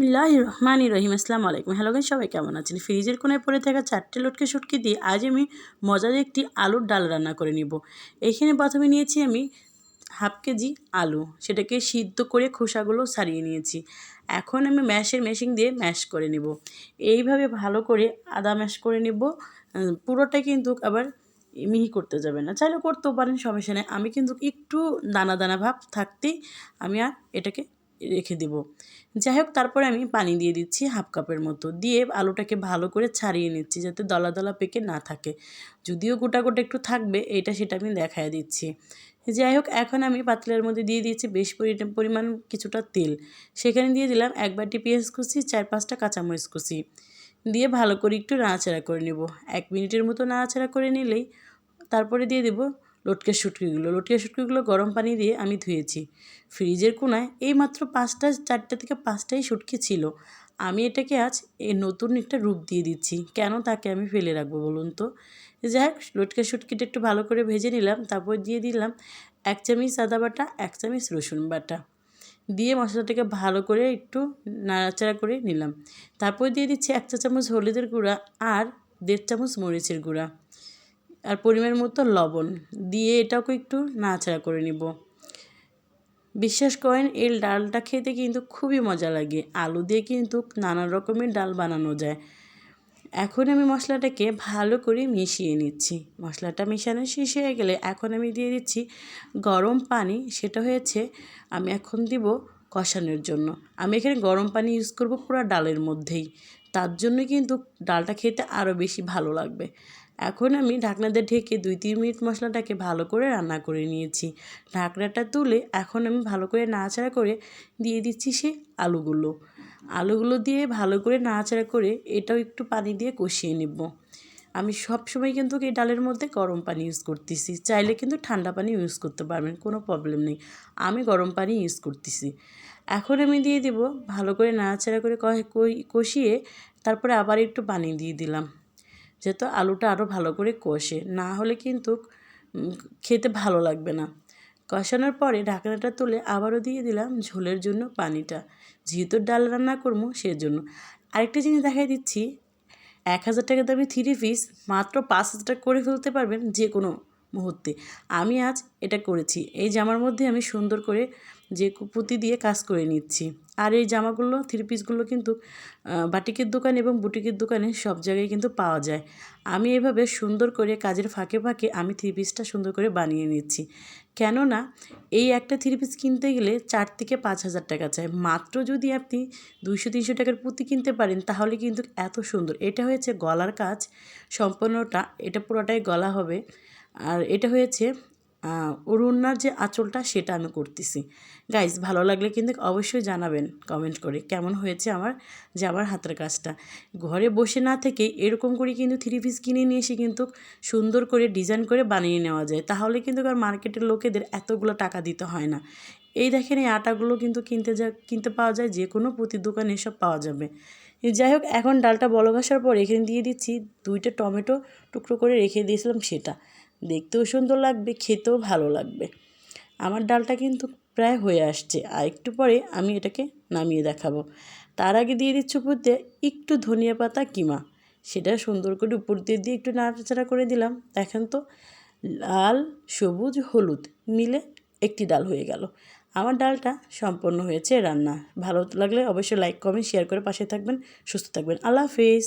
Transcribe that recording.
বিসমিল্লাহির রহমানির রহিম। আসসালামু আলাইকুম। হ্যালো গাইস, সবাই কেমন আছেন? ফ্রিজের কোণায় পড়ে থাকা 4টে লটকে শুটকি দিয়ে আজ আমি মজার একটি আলুর ডাল রান্না করে নিব। এখানে প্রথমে নিয়েছি আমি হাফ কেজি আলু, সেটাকে সিদ্ধ করে খোসাগুলো ছাড়িয়ে নিয়েছি। এখন আমি মেশিন দিয়ে ম্যাশ করে নেব। এইভাবে ভালো করে আদা ম্যাশ করে নেব। পুরোটা কিন্তু আবার মিহি করতে যাবে না, চাইলে করতেও পারেন, সমস্যা নেই। আমি কিন্তু একটু দানা দানা ভাব থাকতেই আমি আর এটাকে রেখে দেব। যাই হোক, তারপরে আমি পানি দিয়ে দিচ্ছি হাফ কাপের মতো, দিয়ে আলুটাকে ভালো করে ছাড়িয়ে নিচ্ছি যাতে দলা দলা পেকে না থাকে। যদিও গোটা গোটা একটু থাকবে, সেটা আমি দেখায় দিচ্ছি। যাই হোক, এখন আমি পাতলার মধ্যে দিয়ে দিয়েছি বেশ পরিমাণ কিছুটা তেল। সেখানে দিয়ে দিলাম 1 বাটি পেঁয়াজ কুচি, 4-5টা কাঁচামরিচ কুচি দিয়ে ভালো করে একটু নাড়াচাড়া করে নেব। 1 মিনিটের মতো নাড়াচাড়া করে নিলেই তারপরে দিয়ে দেব লটকে শুটকিগুলো গরম পানি দিয়ে আমি ধুয়েছি। ফ্রিজের কোণায় এইমাত্র 4টা থেকে 5টাই শুটকি ছিল। আমি এটাকে আজ নতুন একটা রূপ দিয়ে দিচ্ছি। কেন তাকে আমি ফেলে রাখবো বলুন তো? যাই হোক, লটকে শুটকিটা একটু ভালো করে ভেজে নিলাম। তারপর দিয়ে দিলাম 1 চামচ আদা বাটা, 1 চামচ রসুন বাটা দিয়ে মশলাটাকে ভালো করে একটু নাড়াচাড়া করে নিলাম। তারপর দিয়ে দিচ্ছি 1 চা চামচ হলুদের গুঁড়া আর 1.5 চামচ মরিচের গুঁড়া আর পরিমাণ মতো লবণ দিয়ে এটাকে একটু নাড়াচাড়া করে নিব। বিশ্বাস করেন, এই ডালটা খেতে কিন্তু খুবই মজা লাগে। আলু দিয়ে কিন্তু নানা রকমের ডাল বানানো যায়। এখন আমি মশলাটাকে ভালো করে মিশিয়ে নিচ্ছি। মশলাটা মেশানো শেষ হয়ে গেলে এখন আমি দিয়ে দিচ্ছি গরম পানি। সেটা হয়েছে আমি এখন দিব কষানোর জন্য। আমি এখানে গরম পানি ইউজ করব পুরো ডালের মধ্যেই, তার জন্য কিন্তু ডালটা খেতে আরও বেশি ভালো লাগবে। এখন আমি ঢাকনা দিয়ে ঢেকে 2-3 মিনিট মশলাটাকে ভালো করে রান্না করে নিয়েছি। ঢাকনাটা তুলে এখন আমি ভালো করে নাড়াচাড়া করে দিয়ে দিচ্ছি সেই আলুগুলো দিয়ে ভালো করে নাড়াচাড়া করে এটাও একটু পানি দিয়ে কষিয়ে নেব। আমি সবসময় কিন্তু এই ডালের মধ্যে গরম পানি ইউজ করতেছি, চাইলে কিন্তু ঠান্ডা পানি ইউজ করতে পারবেন, কোনো প্রবলেম নেই। আমি গরম পানি ইউজ করতেছি। এখন আমি দিয়ে দেব ভালো করে নাড়াচাড়া করে কষিয়ে তারপরে আবার একটু পানি দিয়ে দিলাম, যেহেতু আলুটা আরও ভালো করে কষে, না হলে কিন্তু খেতে ভালো লাগবে না। কষানোর পরে ঢাকনাটা তুলে আবারও দিয়ে দিলাম ঝোলের জন্য পানিটা, যেহেতু ডাল রান্না করবো সেজন্য। আরেকটা জিনিস দেখাই দিচ্ছি, 1000 টাকা দামি 3 পিস মাত্র 5000 টাকা করে ফেলতে পারবেন যে কোনো মুহূর্তে। আমি আজ এটা করেছি। এই জামার মধ্যে আমি সুন্দর করে যে পুঁতি দিয়ে কাজ করে নিচ্ছি। আর এই জামাগুলো 3 পিসগুলো কিন্তু বাটিকের দোকান এবং বুটিকের দোকানে সব জায়গায় কিন্তু পাওয়া যায়। আমি এভাবে সুন্দর করে কাজের ফাঁকে ফাঁকে আমি 3 পিসটা সুন্দর করে বানিয়ে নিচ্ছি। কেননা এই একটা 3 পিস কিনতে গেলে 4 থেকে 5000 টাকা চাই। মাত্র যদি আপনি 200-300 টাকার পুঁতি কিনতে পারেন তাহলে কিন্তু এত সুন্দর। এটা হয়েছে গলার কাজ সম্পূর্ণটা, এটা পুরোটাই গলা হবে। আর এটা হয়েছে ওড়নার যে আঁচলটা সেটা আমি করতেছি। গাইস, ভালো লাগলে কিন্তু অবশ্যই জানাবেন কমেন্ট করে কেমন হয়েছে আমার হাতের কাজটা। ঘরে বসে না থেকে এরকম করে কিন্তু 3 পিস কিনে নিয়ে এসে কিন্তু সুন্দর করে ডিজাইন করে বানিয়ে নেওয়া যায়, তাহলে কিন্তু আর মার্কেটের লোকেদের এতগুলো টাকা দিতে হয় না। এই দেখেন, এই আটাগুলো কিন্তু কিনতে পাওয়া যায়, যে কোনো প্রতি দোকানে এসব পাওয়া যাবে। যাই হোক, এখন ডালটা বলক আসার পর এখানে দিয়ে দিচ্ছি 2টা টমেটো টুকরো করে রেখে দিয়েছিলাম, সেটা দেখতেও সুন্দর লাগবে, খেতেও ভালো লাগবে। আমার ডালটা কিন্তু প্রায় হয়ে আসছে, আর একটু পরে আমি এটাকে নামিয়ে দেখাবো। তার আগে দিয়ে দিচ্ছি উপর দিয়ে একটু ধনিয়া পাতা কিমা, সেটা সুন্দর করে উপর দিয়ে একটু নাড়াচাড়া করে দিলাম। দেখেন তো, লাল সবুজ হলুদ মিলে একটি ডাল হয়ে গেল। আমার ডালটা সম্পন্ন হয়েছে রান্না। ভালো লাগলে অবশ্যই লাইক কমেন্ট শেয়ার করে পাশে থাকবেন। সুস্থ থাকবেন। আল্লাহ হাফেজ।